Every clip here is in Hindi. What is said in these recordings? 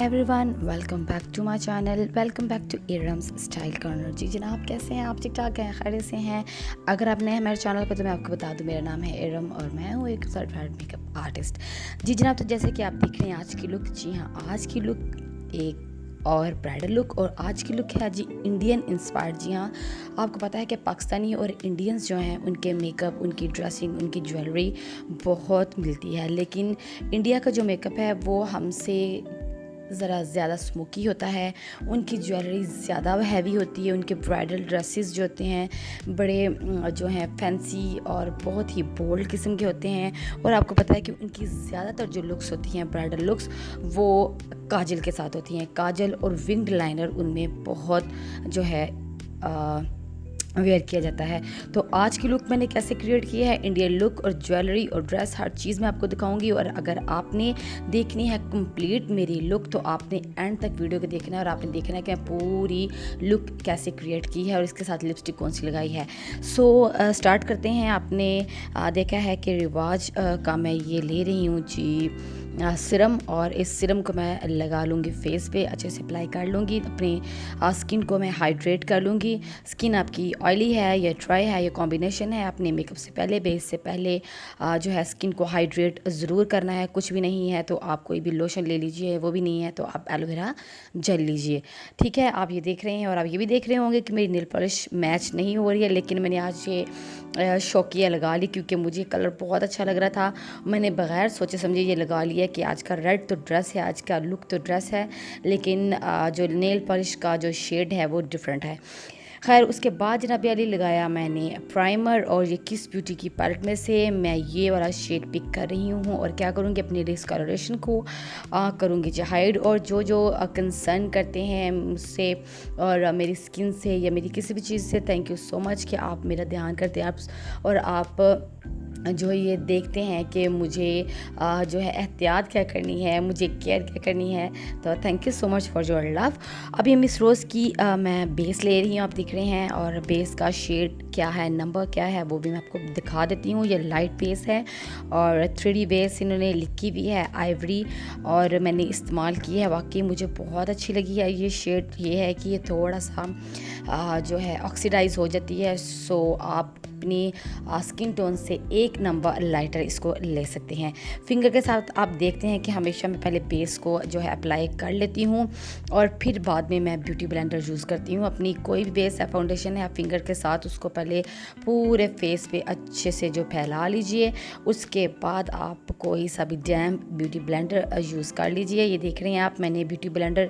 Everyone, welcome back to my channel. Welcome back to Iram's style corner. जी जनाब, कैसे हैं आप? ठीक ठाक हैं, खैरियत से हैं? अगर आप नए हैं मेरे चैनल पर तो मैं आपको बता दूं, मेरा नाम है इरम और मैं हूं एक सर्टिफाइड मेकअप आर्टिस्ट। जी जनाब, तो जैसे कि आप देख रहे हैं आज की लुक, जी हाँ, आज की लुक एक और ब्राइडल लुक और आज की लुक है जी इंडियन इंस्पायर्ड। जी हाँ, आपको पता है कि पाकिस्तानी और इंडियंस जो हैं उनके मेकअप, उनकी ड्रेसिंग, उनकी ज्वेलरी बहुत मिलती है, लेकिन इंडिया का जो मेकअप है वो हमसे ज़रा ज़्यादा स्मोकी होता है। उनकी ज्वेलरी ज़्यादा हैवी होती है, उनके ब्राइडल ड्रेसेस जो होते हैं बड़े जो हैं फैंसी और बहुत ही बोल्ड किस्म के होते हैं। और आपको पता है कि उनकी ज़्यादातर जो लुक्स होती हैं, ब्राइडल लुक्स, वो काजल के साथ होती हैं। काजल और विंग लाइनर उनमें बहुत जो है वेयर किया जाता है। तो आज की लुक मैंने कैसे क्रिएट की है, इंडियन लुक और ज्वेलरी और ड्रेस, हर चीज़ मैं आपको दिखाऊंगी। और अगर आपने देखनी है कंप्लीट मेरी लुक तो आपने एंड तक वीडियो को देखना है और आपने देखना है कि मैं पूरी लुक कैसे क्रिएट की है और इसके साथ लिपस्टिक कौन सी लगाई है। सो स्टार्ट करते हैं। आपने देखा है कि रिवाज का मैं ये ले रही हूँ जी सिरम, और इस सिरम को मैं लगा लूँगी फेस पे, अच्छे से अप्लाई कर लूँगी। अपनी स्किन को मैं हाइड्रेट कर लूँगी। स्किन आपकी ऑयली है या ड्राई है, ये कॉम्बिनेशन है। अपने मेकअप से पहले, बेस से पहले जो है स्किन को हाइड्रेट ज़रूर करना है। कुछ भी नहीं है तो आप कोई भी लोशन ले लीजिए, वो भी नहीं है तो आप एलोवेरा जेल लीजिए। ठीक है, आप ये देख रहे हैं और आप ये भी देख रहे होंगे कि मेरी नेल पॉलिश मैच नहीं हो रही है, लेकिन मैंने आज ये शौकिया लगा ली क्योंकि मुझे कलर बहुत अच्छा लग रहा था। मैंने बग़ैर सोचे समझे ये लगा लिया कि आज का रेड तो ड्रेस है, आज का लुक तो ड्रेस है, लेकिन जो नेल पॉलिश का जो शेड है वो डिफरेंट है। खैर, उसके बाद जनाब अली लगाया मैंने प्राइमर, और ये किस ब्यूटी की पैलेट में से मैं ये वाला शेड पिक कर रही हूँ। और क्या करूँगी, अपनी डिस्कलरेशन को करूँगी जी हाइड। और जो जो कंसर्न करते हैं मुझसे और मेरी स्किन से या मेरी किसी भी चीज़ से, थैंक यू सो मच कि आप मेरा ध्यान करते हैं आप, और आप जो ये देखते हैं कि मुझे जो है एहतियात क्या करनी है, मुझे केयर क्या करनी है। तो thank you so much for your love. अभी मिस रोज़ की मैं बेस ले रही हूँ, आप देख रहे हैं, और बेस का शेड क्या है, नंबर क्या है, वो भी मैं आपको दिखा देती हूँ। ये लाइट बेस है और 3D बेस इन्होंने लिखी भी है, आइवरी, और मैंने इस्तेमाल की है। वाकई मुझे बहुत अच्छी लगी है ये शेड। ये है कि ये थोड़ा सा जो है ऑक्सीडाइज हो जाती है, सो आप अपनी स्किन टोन से एक नंबर लाइटर इसको ले सकते हैं। फिंगर के साथ आप देखते हैं कि हमेशा मैं पहले बेस को जो है अप्लाई कर लेती हूँ और फिर बाद में मैं ब्यूटी ब्लेंडर यूज़ करती हूँ। अपनी कोई भी बेस या फाउंडेशन है, आप फिंगर के साथ उसको पहले पूरे फेस पे अच्छे से जो फैला लीजिए। उसके बाद आप कोई सा भी डैम्प ब्यूटी ब्लेंडर यूज़ कर लीजिए। ये देख रहे हैं आप, मैंने ब्यूटी ब्लेंडर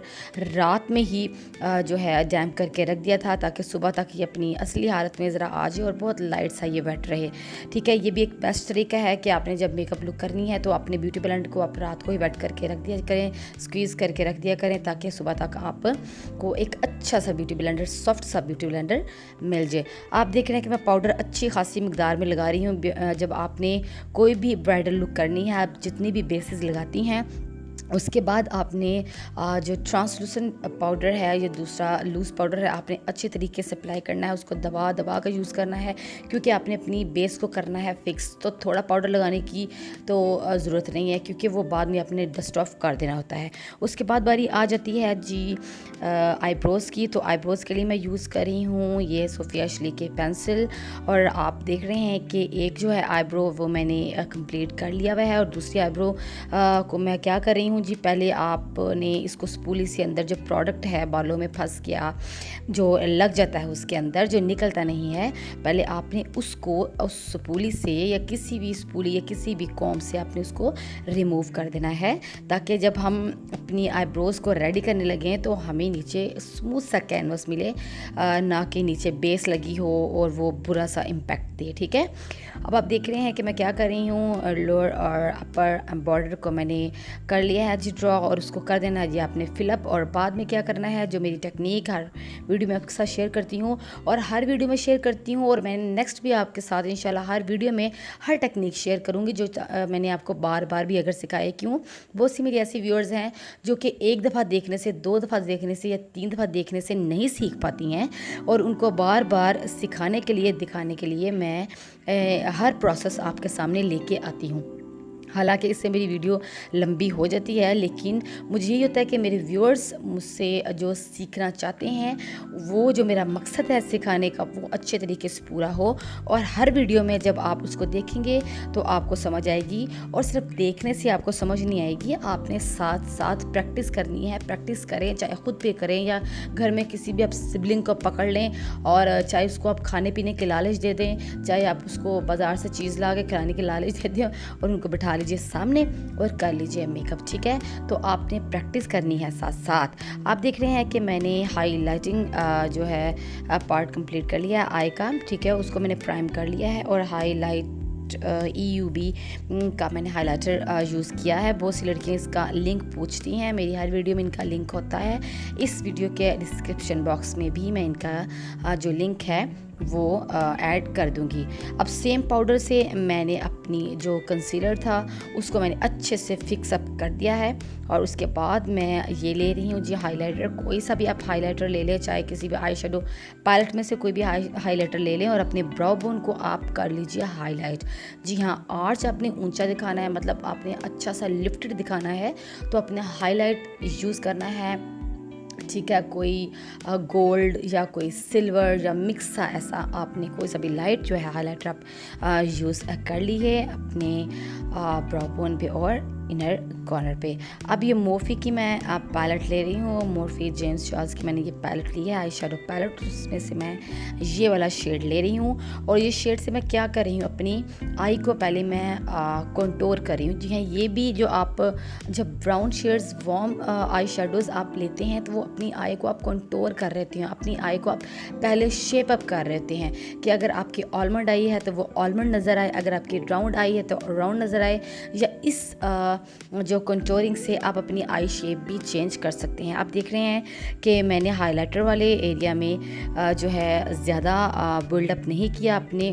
रात में ही जो है डैम्प करके रख दिया था ताकि सुबह तक ये अपनी असली हालत में ज़रा आ जाए और बहुत लाइट सा ये वेट रहे। ठीक है, ये भी एक बेस्ट तरीका है कि आपने जब मेकअप लुक करनी है तो अपने ब्यूटी ब्लेंडर को आप रात को ही वेट करके रख दिया करें, स्क्वीज़ करके रख दिया करें, ताकि सुबह तक आपको एक अच्छा सा ब्यूटी ब्लेंडर, सॉफ्ट सा ब्यूटी ब्लेंडर मिल जाए। आप देख रहे हैं कि मैं पाउडर अच्छी खासी मकदार में लगा रही हूँ। जब आपने कोई भी ब्राइडल लुक करनी है, आप जितनी भी बेसिस लगाती हैं, उसके बाद आपने जो ट्रांसलूसेंट पाउडर है, ये दूसरा लूज़ पाउडर है, आपने अच्छे तरीके से अप्लाई करना है। उसको दबा दबा कर यूज़ करना है क्योंकि आपने अपनी बेस को करना है फिक्स। तो थोड़ा पाउडर लगाने की तो ज़रूरत नहीं है क्योंकि वो बाद में अपने डस्ट ऑफ कर देना होता है। उसके बाद बारी आ जाती है जी आईब्रोज़ की। तो आईब्रोज़ के लिए मैं यूज़ कर रही हूँ ये सोफिया अशली के पेंसिल, और आप देख रहे हैं कि एक जो है आईब्रो वो मैंने कंप्लीट कर लिया हुआ है, और दूसरी आईब्रो को मैं क्या कर रही हूँ जी, पहले आपने इसको स्पूली से अंदर जो प्रोडक्ट है बालों में फंस गया, जो लग जाता है उसके अंदर, जो निकलता नहीं है, पहले आपने उसको उस स्पूली से या किसी भी स्पूली या किसी भी कॉम से आपने उसको रिमूव कर देना है, ताकि जब हम अपनी आईब्रोज़ को रेडी करने लगें तो हमें नीचे स्मूथ सा कैनवस मिले, ना कि नीचे बेस लगी हो और वो बुरा सा इम्पैक्ट दे। ठीक है, अब आप देख रहे हैं कि मैं क्या कर रही हूँ, लोअर और अपर बॉर्डर को मैंने कर लिया है जी ड्रॉ, और उसको कर देना है जी आपने फिलअप। और बाद में क्या करना है, जो मेरी टेक्निक हर वीडियो में आपके साथ शेयर करती हूँ और हर वीडियो में शेयर करती हूँ, और मैं नेक्स्ट भी आपके साथ इंशाल्लाह हर वीडियो में हर टेक्निक शेयर करूँगी जो मैंने आपको बार बार भी अगर सिखाए। क्यों, बहुत सी मेरी ऐसी व्यूअर्स हैं जो कि एक दफ़ा देखने से, दो दफ़ा देखने से या तीन दफ़ा देखने से नहीं सीख पाती हैं, और उनको बार बार सिखाने के लिए, दिखाने के लिए मैं हर प्रोसेस आपके सामने लेके आती हूँ। हालांकि इससे मेरी वीडियो लंबी हो जाती है, लेकिन मुझे यही होता है कि मेरे व्यूअर्स मुझसे जो सीखना चाहते हैं, वो जो मेरा मकसद है सिखाने का, वो अच्छे तरीके से पूरा हो। और हर वीडियो में जब आप उसको देखेंगे तो आपको समझ आएगी, और सिर्फ देखने से आपको समझ नहीं आएगी, आपने साथ साथ प्रैक्टिस करनी है। प्रैक्टिस करें, चाहे ख़ुद पे करें या घर में किसी भी आप सिबलिंग को पकड़ लें, और चाहे उसको आप खाने पीने के लालच दे दें, चाहे आप उसको बाज़ार से चीज़ ला के खिलाने के लालच दे दें और उनको बिठा लीजिए सामने और कर लीजिए मेकअप, ठीक है। तो आपने प्रैक्टिस करनी है साथ साथ। आप देख रहे हैं कि मैंने हाईलाइटिंग जो है पार्ट कंप्लीट कर लिया है आई का, ठीक है। उसको मैंने प्राइम कर लिया है और हाईलाइट EUB का मैंने हाइलाइटर यूज़ किया है। बहुत सी लड़कियाँ इसका लिंक पूछती हैं, मेरी हर वीडियो में इनका लिंक होता है। इस वीडियो के डिस्क्रिप्शन बॉक्स में भी मैं इनका जो लिंक है वो ऐड कर दूंगी। अब सेम पाउडर से मैंने अपनी जो कंसीलर था उसको मैंने अच्छे से फिक्स अप कर दिया है, और उसके बाद मैं ये ले रही हूँ जी हाइलाइटर। कोई सा भी आप हाइलाइटर ले लें, चाहे किसी भी आई शेडो पैलेट में से कोई भी हाइलाइटर ले लें, और अपने ब्राउ बोन को आप कर लीजिए हाईलाइट। जी हाँ, आर्च आपने ऊंचा दिखाना है, मतलब आपने अच्छा सा लिफ्टेड दिखाना है, तो अपने हाईलाइट यूज़ करना है, ठीक है। कोई गोल्ड या कोई सिल्वर या मिक्स सा ऐसा आपने कोई सा भी लाइट जो है हाइलाइटर आप यूज़ कर ली है अपने ब्राउ बोन पे और इनर कॉर्नर पे। अब ये मोर्फी की मैं पैलेट ले रही हूँ, मोर्फी जेम्स चार्ल्स की मैंने ये पैलेट ली है, आई शेडो पैलेट। उसमें से मैं ये वाला शेड ले रही हूँ, और ये शेड से मैं क्या कर रही हूँ, अपनी आई को पहले मैं कंटूर कर रही हूँ। जी हाँ, ये भी जो आप जब brown shades warm eye shadows आप लेते हैं, तो वो अपनी आई को आप कंटूर कर रहते हैं, अपनी आई को आप पहले शेप अप कर रहते हैं, कि अगर आपकी आलमंड आई है तो वो आलमंड नज़र आए, अगर आपकी राउंड आई है तो राउंड नज़र आए, या इस जो कंटूरिंग से आप अपनी आई शेप भी चेंज कर सकते हैं। आप देख रहे हैं कि मैंने हाइलाइटर वाले एरिया में जो है ज़्यादा बिल्डअप नहीं किया अपने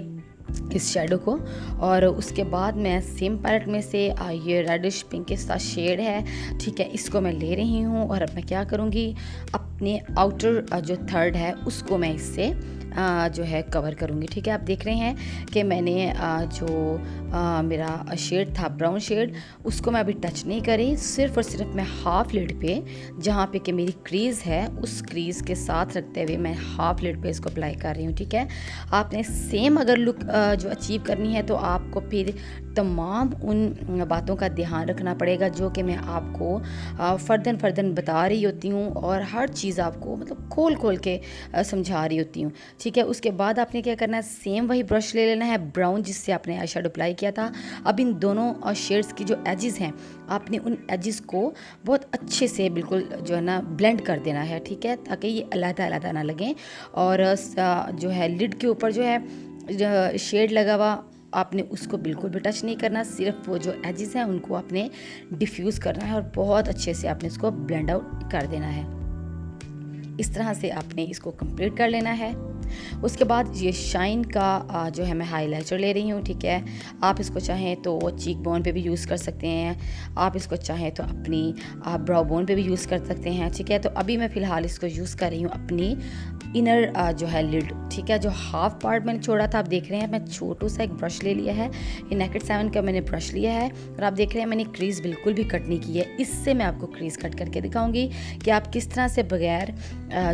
इस शेडो को, और उसके बाद मैं सेम पैलेट में से ये रेडिश पिंक के साथ शेड है, ठीक है, इसको मैं ले रही हूँ। और अब मैं क्या करूँगी, अपने आउटर जो थर्ड है उसको मैं इससे जो है कवर करूँगी, ठीक है। आप देख रहे हैं कि मैंने जो मेरा शेड था ब्राउन शेड, उसको मैं अभी टच नहीं करी, सिर्फ और सिर्फ मैं हाफ लिड पे, जहाँ पे कि मेरी क्रीज़ है, उस क्रीज़ के साथ रखते हुए मैं हाफ लिड पे इसको अप्लाई कर रही हूँ, ठीक है। आपने सेम अगर लुक जो अचीव करनी है, तो आपको फिर तमाम उन बातों का ध्यान रखना पड़ेगा जो कि मैं आपको फर्दन बता रही होती हूँ, और हर चीज़ आपको मतलब खोल खोल के समझा रही होती हूँ, ठीक है। उसके बाद आपने क्या करना है, सेम वही ब्रश ले लेना है ब्राउन जिससे आपने आई शेडो अप्लाई किया था। अब इन दोनों शेड्स की जो एजेस हैं, आपने उन एजेस को बहुत अच्छे से बिल्कुल जो है ना ब्लेंड कर देना है, ठीक है, ताकि ये अलग-अलग ना लगें। और जो है लिड के ऊपर जो है जो शेड लगा हुआ, आपने उसको बिल्कुल भी टच नहीं करना, सिर्फ वो जो एजेस हैं उनको आपने डिफ्यूज़ करना है, और बहुत अच्छे से आपने इसको ब्लेंड आउट कर देना है। इस तरह से आपने इसको कंप्लीट कर लेना है। उसके बाद ये शाइन का जो है मैं हाइलाइटर ले रही हूँ, ठीक है। आप इसको चाहें तो चीक बोन पे भी यूज़ कर सकते हैं, आप इसको चाहें तो अपनी ब्राउ बोन पे भी यूज़ कर सकते हैं, ठीक है। तो अभी मैं फ़िलहाल इसको यूज़ कर रही हूँ अपनी इनर जो है लिड, ठीक है। जो हाफ पार्ट मैंने छोड़ा था, आप देख रहे हैं मैं छोटू सा एक ब्रश ले लिया है, ये नेकेड 7 का मैंने ब्रश लिया है, और आप देख रहे हैं मैंने क्रीज़ बिल्कुल भी कट नहीं की है। इससे मैं आपको क्रीज़ कट करके दिखाऊंगी कि आप किस तरह से बगैर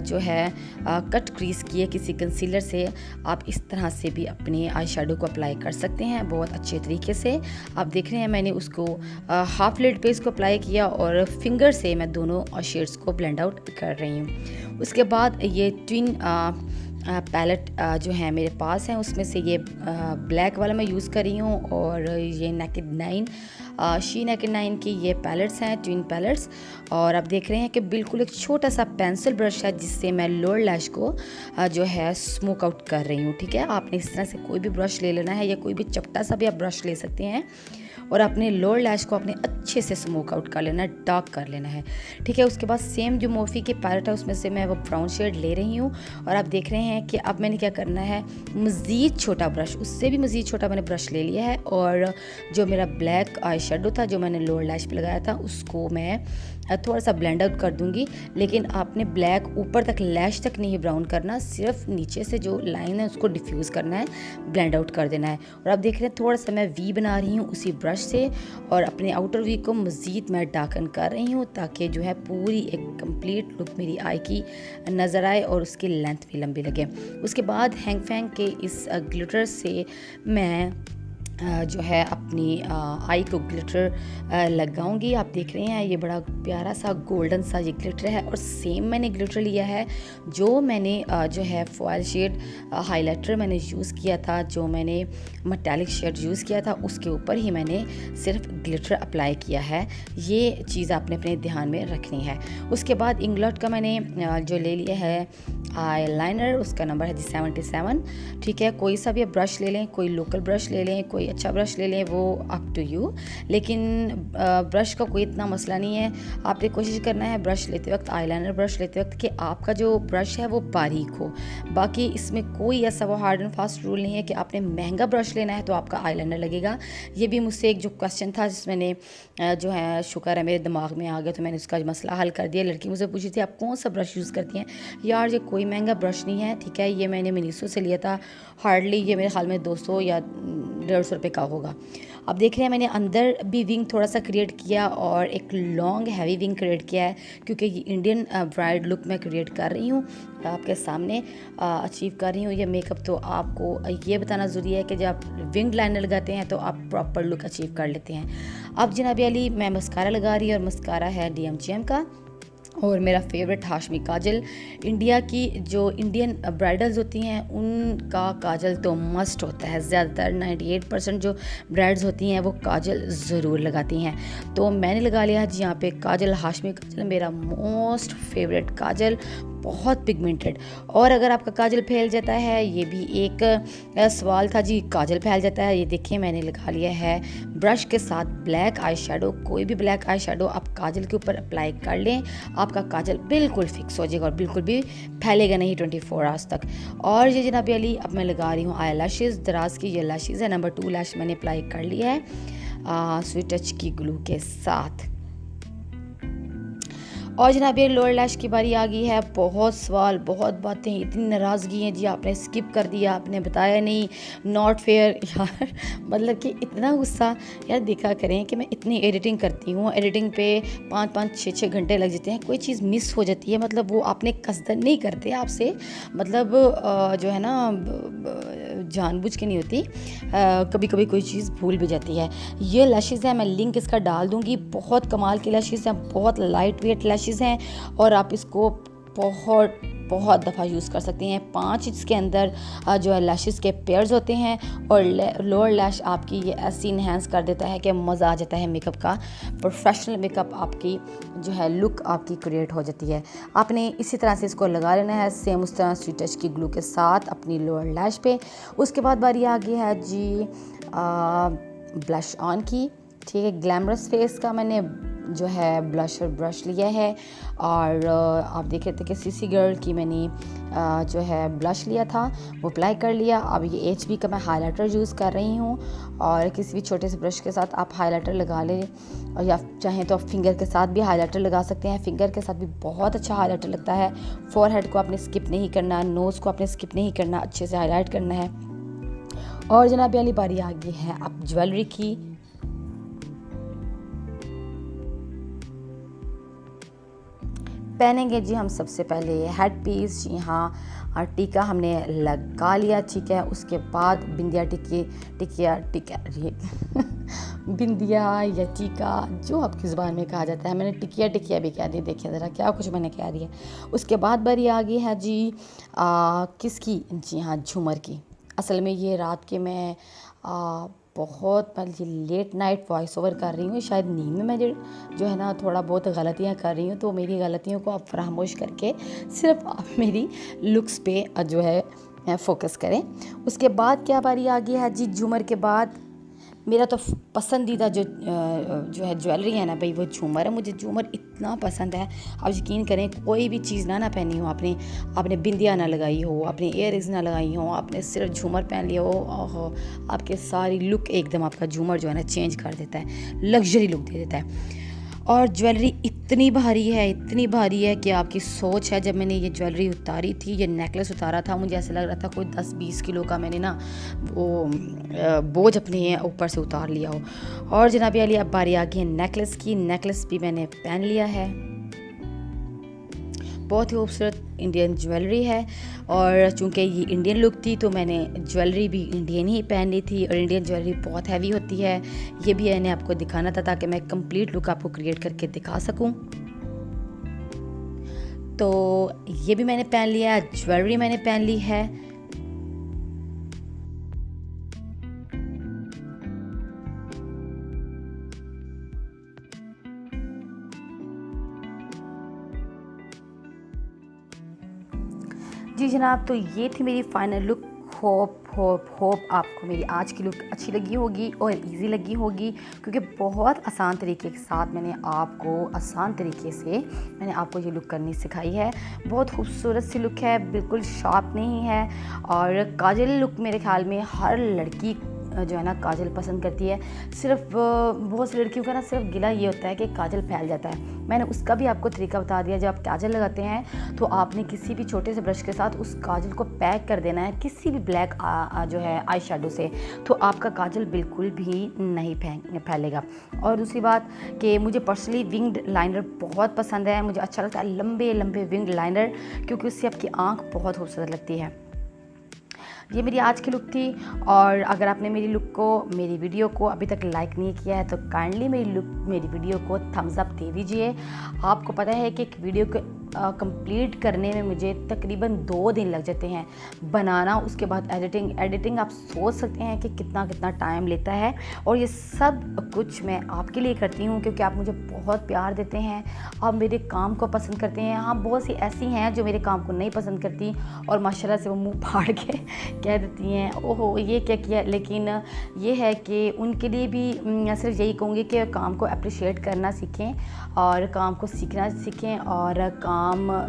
जो है कट क्रीज़ किए किसी कंसीलर से आप इस तरह से भी अपने आई शेडो को अप्लाई कर सकते हैं बहुत अच्छे तरीके से। आप देख रहे हैं मैंने उसको हाफ लिड पे इसको अप्लाई किया, और फिंगर से मैं दोनों शेड्स को ब्लेंड आउट कर रही हूँ। उसके बाद ये ट्विन पैलेट जो है मेरे पास है, उसमें से ये ब्लैक वाला मैं यूज़ कर रही हूँ, और ये नेकेड 9 शी नेकेड 9 की ये पैलेट्स हैं, ट्विन पैलेट्स। और आप देख रहे हैं कि बिल्कुल एक छोटा सा पेंसिल ब्रश है जिससे मैं लोअर लैश को जो है स्मोक आउट कर रही हूँ, ठीक है। आपने इस तरह से कोई भी ब्रश ले लेना है, या कोई भी चपटा सा भी आप ब्रश ले सकते हैं, और अपने लोअर लैश को अपने अच्छे से स्मोक आउट कर लेना है, डार्क कर लेना है, ठीक है। उसके बाद सेम जो मोफी के पैलेट है उसमें से मैं वो ब्राउन शेड ले रही हूँ, और आप देख रहे हैं कि अब मैंने क्या करना है, मज़ीद छोटा ब्रश, उससे भी मज़ीद छोटा मैंने ब्रश ले लिया है, और जो मेरा ब्लैक आई शेडो था जो मैंने लोअर लैश पे लगाया था उसको मैं थोड़ा सा ब्लेंड आउट कर दूंगी। लेकिन आपने ब्लैक ऊपर तक, लैश तक नहीं ब्राउन करना, सिर्फ नीचे से जो लाइन है उसको डिफ्यूज़ करना है, ब्लेंड आउट कर देना है। और आप देख रहे हैं थोड़ा सा मैं वी बना रही हूँ उसी ब्रश से, और अपने आउटर वी को मज़ीद मैं डार्कन कर रही हूँ ताकि जो है पूरी एक कंप्लीट लुक मेरी आई की नज़र आए और उसकी लेंथ भी लंबी लगे। उसके बाद हैंग फैंग के इस ग्लिटर से मैं जो है अपनी आई को ग्लिटर लगाऊंगी। आप देख रहे हैं ये बड़ा प्यारा सा गोल्डन सा ये ग्लिटर है, और सेम मैंने ग्लिटर लिया है जो मैंने जो है फॉयल शेड हाइलाइटर मैंने यूज़ किया था, जो मैंने मेटालिक शेड यूज़ किया था उसके ऊपर ही मैंने सिर्फ ग्लिटर अप्लाई किया है। ये चीज़ आपने अपने ध्यान में रखनी है। उसके बाद इंग्लॉट का मैंने जो ले लिया है आई लाइनर, उसका नंबर है जी 77। ठीक है, कोई सा भी ब्रश ले लें, कोई लोकल ब्रश ले लें, कोई अच्छा ब्रश ले लें, वो अप टू यू। लेकिन ब्रश का कोई इतना मसला नहीं है। आपने कोशिश करना है ब्रश लेते वक्त, आईलाइनर ब्रश लेते वक्त, कि आपका जो ब्रश है वो बारीक हो। बाकी इसमें कोई ऐसा वो हार्ड एंड फास्ट रूल नहीं है कि आपने महंगा ब्रश लेना है तो आपका आईलाइनर लगेगा। ये भी मुझसे एक जो क्वेश्चन था जिस मैंने जो है शुक्र है मेरे दिमाग में आ गया तो मैंने उसका मसला हल कर दिया। लड़की मुझसे पूछी थी आप कौन सा ब्रश यूज़ करती हैं। यार ये कोई महंगा ब्रश नहीं है, ठीक है, ये मैंने मिनीसो से लिया था। हार्डली ये मेरे ख्याल में 200 या 150 रुपये का होगा। अब देख रहे हैं मैंने अंदर भी विंग थोड़ा सा क्रिएट किया और एक लॉन्ग हैवी विंग क्रिएट किया है, क्योंकि ये इंडियन ब्राइड लुक मैं क्रिएट कर रही हूँ, आपके सामने अचीव कर रही हूँ ये मेकअप। तो आपको ये बताना ज़रूरी है कि जब आप विंग लाइनर लगाते हैं तो आप प्रॉपर लुक अचीव कर लेते हैं। अब जनाब अली मैं मस्कारा लगा रही हूँ, और मस्कारा है DMGM का, और मेरा फेवरेट हाशमी काजल। इंडिया की जो इंडियन ब्राइडल्स होती हैं उनका काजल तो मस्ट होता है। ज़्यादातर 98% जो ब्राइड्स होती हैं वो काजल ज़रूर लगाती हैं। तो मैंने लगा लिया जी यहाँ पे काजल, हाशमी काजल मेरा मोस्ट फेवरेट काजल, बहुत पिगमेंटेड। और अगर आपका काजल फैल जाता है, ये भी एक सवाल था जी, काजल फैल जाता है, ये देखिए मैंने लगा लिया है ब्रश के साथ ब्लैक आई शेडो। कोई भी ब्लैक आई शेडो आप काजल के ऊपर अप्लाई कर लें, आपका काजल बिल्कुल फिक्स हो जाएगा और बिल्कुल भी फैलेगा नहीं 24 आवर्स तक। और ये जनाब अली अब मैं लगा रही हूँ आई लैशेज़, दराज की ये लैशेज़ है, नंबर 2 लैश मैंने अप्लाई कर लिया है स्वीट टच की ग्लू के साथ। और जनाब ये लोअर लैश की बारी आ गई है। बहुत सवाल, बहुत बातें, इतनी नाराज़गी हैं जी, आपने स्किप कर दिया, आपने बताया नहीं, नॉट फेयर। यार मतलब कि इतना गुस्सा, यार देखा करें कि मैं इतनी एडिटिंग करती हूँ, एडिटिंग पे 5-5, 6-6 घंटे लग जाते हैं, कोई चीज़ मिस हो जाती है, मतलब वो आपने कसदन नहीं करते आपसे, मतलब जो है ना जानबूझ के नहीं होती, कभी कभी कोई चीज़ भूल भी जाती है। ये लैशेज़ है, मैं लिंक इसका डाल दूँगी, बहुत कमाल की लैशेज़ हैं, बहुत लाइट वेट लैशेज़ हैं, और आप इसको बहुत बहुत दफ़ा यूज़ कर सकते हैं। 5 इसके अंदर जो है लैशेज़ के पेयर्स होते हैं, और लोअर लैश आपकी ये ऐसी इन्हेंस कर देता है कि मज़ा आ जाता है मेकअप का, प्रोफेशनल मेकअप आपकी जो है लुक आपकी क्रिएट हो जाती है। आपने इसी तरह से इसको लगा लेना है, सेम उस तरह स्वीट टच की ग्लू के साथ अपनी लोअर लैश पे। उसके बाद बारी आ गई है जी ब्लश ऑन की। ठीक है, ग्लैमरस फेस का मैंने जो है ब्लशर ब्रश लिया है, और आप देख रहे थे कि सीसी गर्ल की मैंने जो है ब्लश लिया था, वो अप्लाई कर लिया। अब ये HB का मैं हाइलाइटर यूज़ कर रही हूँ, और किसी भी छोटे से ब्रश के साथ आप हाइलाइटर लगा लें, और या चाहें तो आप फिंगर के साथ भी हाइलाइटर लगा सकते हैं। फिंगर के साथ भी बहुत अच्छा हाइलाइटर लगता है। फोरहेड को आपने स्किप नहीं करना, नोज़ को आपने स्किप नहीं करना, अच्छे से हाईलाइट करना है। और जनाब वाली बारी आ गई है अब ज्वेलरी की। पहनेंगे जी हम सबसे पहले हेड पीस, जी हाँ, और टीका हमने लगा लिया, ठीक है। उसके बाद बिंदिया टिकिया बिंदिया या टीका जो आपकी ज़ुबान में कहा जाता है, मैंने टिकिया भी कह दी, देखिए ज़रा क्या कुछ मैंने कह दिया। उसके बाद बारी आ गई है जी किसकी, जी हाँ झूमर की। असल में ये रात के मैं बहुत लेट नाइट वॉइस ओवर कर रही हूँ, शायद नींद में मैं जो है ना थोड़ा बहुत गलतियाँ कर रही हूँ, तो मेरी गलतियों को आप फरामोश करके सिर्फ आप मेरी लुक्स पे जो है फोकस करें। उसके बाद क्या बारी आ गई है जी झूमर के बाद मेरा तो पसंदीदा जो है ज्वेलरी है ना भाई, वो झूमर है। मुझे झूमर इतना पसंद है, आप यकीन करें कोई भी चीज़ ना पहनी हो, आपने बिंदिया ना लगाई हो, आपने ईयररिंग्स ना लगाई हो, आपने सिर्फ झूमर पहन लिया हो, ओहो आपके सारी लुक एकदम आपका झूमर जो है ना चेंज कर देता है, लग्जरी लुक दे देता है। और ज्वेलरी इतनी भारी है कि आपकी सोच है। जब मैंने ये ज्वेलरी उतारी थी, ये नेकलेस उतारा था, मुझे ऐसा लग रहा था कोई 10-20 किलो का मैंने ना वो बोझ अपने ऊपर से उतार लिया हो। और जनाब अली अब बारी आ गई है नेकलेस की। नेकलेस भी मैंने पहन लिया है। बहुत ही खूबसूरत इंडियन ज्वेलरी है, और चूंकि ये इंडियन लुक थी तो मैंने ज्वेलरी भी इंडियन ही पहन ली थी। और इंडियन ज्वेलरी बहुत हैवी होती है, ये भी मैंने आपको दिखाना था ताकि मैं कंप्लीट लुक आपको क्रिएट करके दिखा सकूं। तो ये भी मैंने पहन लिया है, ज्वेलरी मैंने पहन ली है। जी जनाब, तो ये थी मेरी फाइनल लुक। होप आपको मेरी आज की लुक अच्छी लगी होगी और इजी लगी होगी, क्योंकि बहुत आसान तरीके के साथ मैंने आपको ये लुक करनी सिखाई है। बहुत खूबसूरत सी लुक है, बिल्कुल शार्प नहीं है। और काजल लुक मेरे ख्याल में हर लड़की जो है ना काजल पसंद करती है। सिर्फ बहुत सी लड़कियों का ना सिर्फ गिला ये होता है कि काजल फैल जाता है। मैंने उसका भी आपको तरीका बता दिया। जब आप काजल लगाते हैं तो आपने किसी भी छोटे से ब्रश के साथ उस काजल को पैक कर देना है, किसी भी ब्लैक जो है आई शेडो से, तो आपका काजल बिल्कुल भी नहीं फैलेगा। और दूसरी बात कि मुझे पर्सनली विंग्ड लाइनर बहुत पसंद है। मुझे अच्छा लगता है लंबे लंबे विंग्ड लाइनर, क्योंकि उससे आपकी आँख बहुत खूबसूरत लगती है। ये मेरी आज की लुक थी। और अगर आपने मेरी वीडियो को अभी तक लाइक नहीं किया है तो काइंडली मेरी वीडियो को थम्स अप दे दीजिए। आपको पता है कि एक वीडियो को कंप्लीट करने में मुझे तकरीबन 2 दिन लग जाते हैं बनाना, उसके बाद एडिटिंग आप सोच सकते हैं कि कितना टाइम लेता है। और ये सब कुछ मैं आपके लिए करती हूँ क्योंकि आप मुझे बहुत प्यार देते हैं, आप मेरे काम को पसंद करते हैं। हाँ, बहुत सी ऐसी हैं जो मेरे काम को नहीं पसंद करती और माशाल्लाह से वो मुंह फाड़ के कह देती हैं ओहो ये क्या किया। लेकिन ये है कि उनके लिए भी सिर्फ यही कहूँगी कि काम को अप्रिशिएट करना सीखें और काम को सीखना सीखें। और काम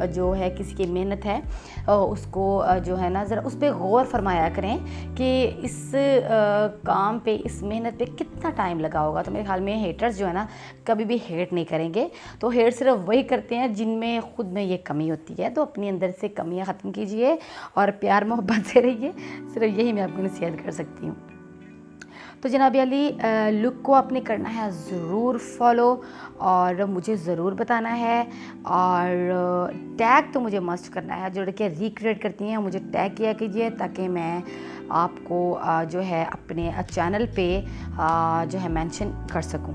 जो है किसी की मेहनत है उसको जो है ना ज़रा उस पर गौर फरमाया करें कि इस काम पे, इस मेहनत पे कितना टाइम लगा होगा। तो मेरे ख्याल में हेटर्स जो है ना कभी भी हेट नहीं करेंगे। तो हेट सिर्फ वही करते हैं जिनमें ख़ुद में ये कमी होती है। तो अपनी अंदर से कमियां ख़त्म कीजिए और प्यार मोहब्बत से रहिए। सिर्फ यही मैं आपको नसीहत कर सकती हूँ। तो जनाब अली लुक को आपने करना है ज़रूर फॉलो और मुझे ज़रूर बताना है। और टैग तो मुझे मस्ट करना है। जो लड़कियाँ रिक्रिएट करती हैं मुझे टैग किया कीजिए ताकि मैं आपको जो है अपने चैनल पे जो है मेंशन कर सकूं।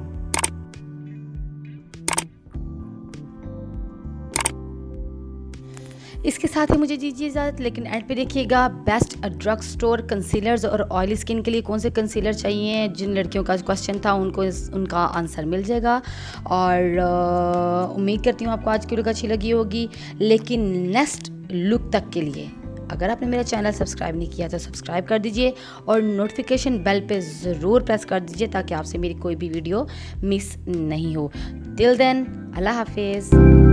इसके साथ ही मुझे दीजिए इजाज़त, लेकिन एंड पे देखिएगा बेस्ट ड्रग स्टोर कंसीलर्स और ऑयली स्किन के लिए कौन से कंसीलर चाहिए। जिन लड़कियों का क्वेश्चन था उनको उनका आंसर मिल जाएगा। और उम्मीद करती हूँ आपको आज की लुक अच्छी लगी होगी। लेकिन नेक्स्ट लुक तक के लिए अगर आपने मेरा चैनल सब्सक्राइब नहीं किया तो सब्सक्राइब कर दीजिए और नोटिफिकेशन बेल पे ज़रूर प्रेस कर दीजिए ताकि आपसे मेरी कोई भी वीडियो मिस नहीं हो। टिल देन, अल्लाह हाफिज़।